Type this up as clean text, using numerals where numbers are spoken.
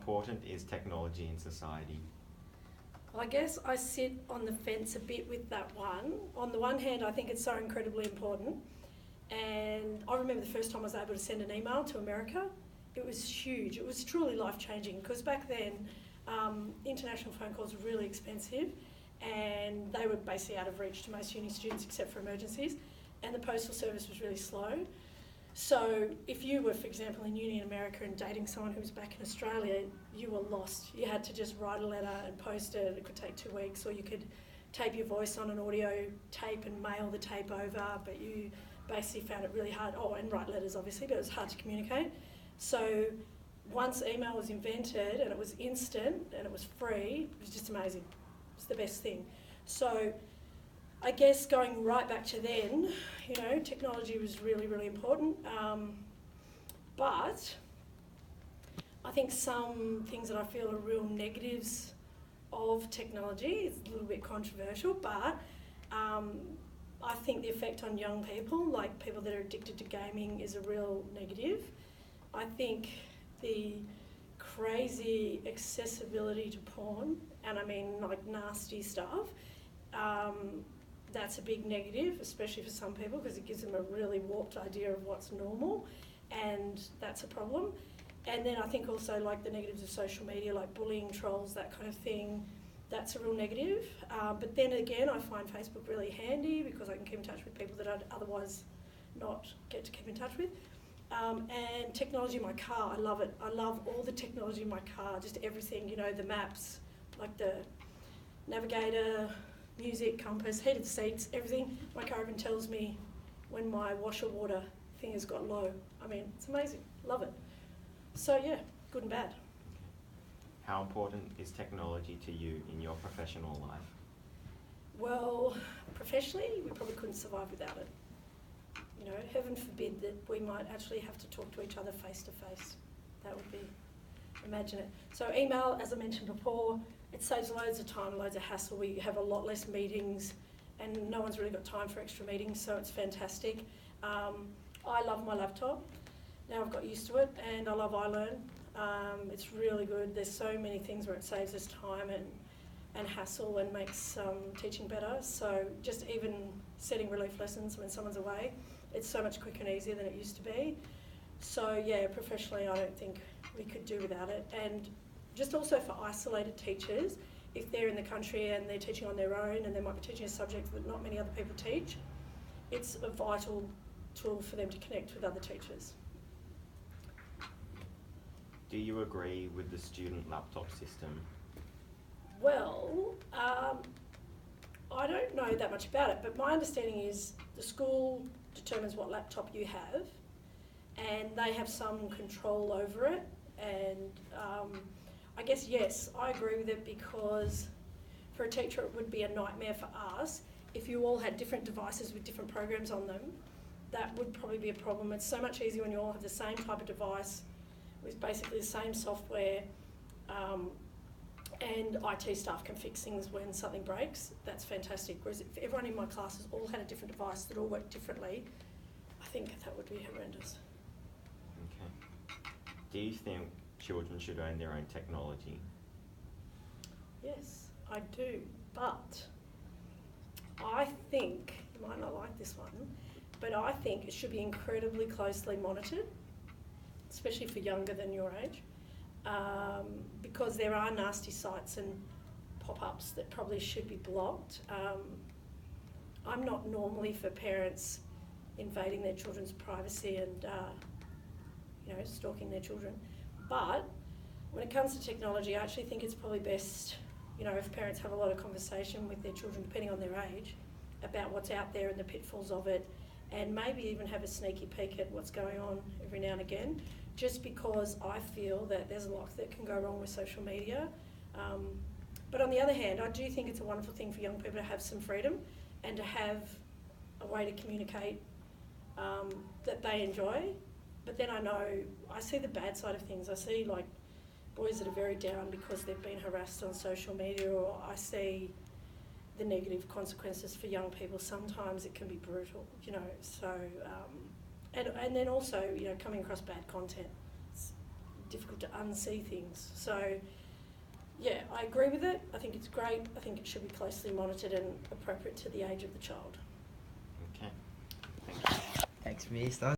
important is technology in society? Well, I guess I sit on the fence a bit with that one. On the one hand, I think it's so incredibly important. And I remember the first time I was able to send an email to America. It was huge. It was truly life-changing because back then, international phone calls were really expensive and they were basically out of reach to most uni students except for emergencies. And the postal service was really slow. So if you were, for example, in uni in America and dating someone who was back in Australia, you were lost. You had to just write a letter and post it. It could take 2 weeks, or you could tape your voice on an audio tape and mail the tape over, but you basically found it really hard. Oh, and write letters, obviously, but it was hard to communicate. So once email was invented and it was instant and it was free, it was just amazing. It was the best thing. So I guess going right back to then, you know, technology was really, really important. But I think some things that I feel are real negatives of technology, it's a little bit controversial, but I think the effect on young people, like people that are addicted to gaming, is a real negative. I think the crazy accessibility to porn, and I mean like nasty stuff, that's a big negative, especially for some people, because it gives them a really warped idea of what's normal, and that's a problem. And then I think also like the negatives of social media, like bullying, trolls, that kind of thing, that's a real negative. But then again, I find Facebook really handy because I can keep in touch with people that I'd otherwise not get to keep in touch with. And technology in my car, I love it. I love all the technology in my car, just everything, you know, the maps, like the navigator, music, compass, heated seats, everything. My car even tells me when my washer water thing has got low. I mean, it's amazing. Love it. So yeah, good and bad. How important is technology to you in your professional life? Well, professionally, we probably couldn't survive without it. You know, heaven forbid that we might actually have to talk to each other face to face. That would be, imagine it. So email, as I mentioned before, it saves loads of time, loads of hassle. We have a lot less meetings and no one's really got time for extra meetings, so it's fantastic. I love my laptop. Now I've got used to it, and I love iLearn. It's really good. There's so many things where it saves us time and hassle and makes teaching better. So just even setting relief lessons when someone's away, it's so much quicker and easier than it used to be. So yeah, professionally I don't think we could do without it. And just also for isolated teachers, if they're in the country and they're teaching on their own and they might be teaching a subject that not many other people teach, it's a vital tool for them to connect with other teachers. Do you agree with the student laptop system? Well, I don't know that much about it, but my understanding is the school determines what laptop you have and they have some control over it. And I guess, yes, I agree with it because for a teacher it would be a nightmare for us if you all had different devices with different programs on them. That would probably be a problem. It's so much easier when you all have the same type of device with basically the same software, and IT staff can fix things when something breaks. That's fantastic. Whereas if everyone in my classes all had a different device that all worked differently, I think that would be horrendous. Okay. Do you think children should own their own technology? Yes, I do, but I think, you might not like this one, but I think it should be incredibly closely monitored, especially for younger than your age, because there are nasty sites and pop-ups that probably should be blocked. I'm not normally for parents invading their children's privacy and stalking their children, but when it comes to technology, I actually think it's probably best, if parents have a lot of conversation with their children, depending on their age, about what's out there and the pitfalls of it, and maybe even have a sneaky peek at what's going on every now and again, just because I feel that there's a lot that can go wrong with social media. But on the other hand, I do think it's a wonderful thing for young people to have some freedom and to have a way to communicate that they enjoy. But then I see the bad side of things. I see like boys that are very down because they've been harassed on social media, or I see the negative consequences for young people. Sometimes it can be brutal, so, and then also, coming across bad content. It's difficult to unsee things. So, yeah, I agree with it. I think it's great. I think it should be closely monitored and appropriate to the age of the child. Okay. Thank you. Thanks, Miss.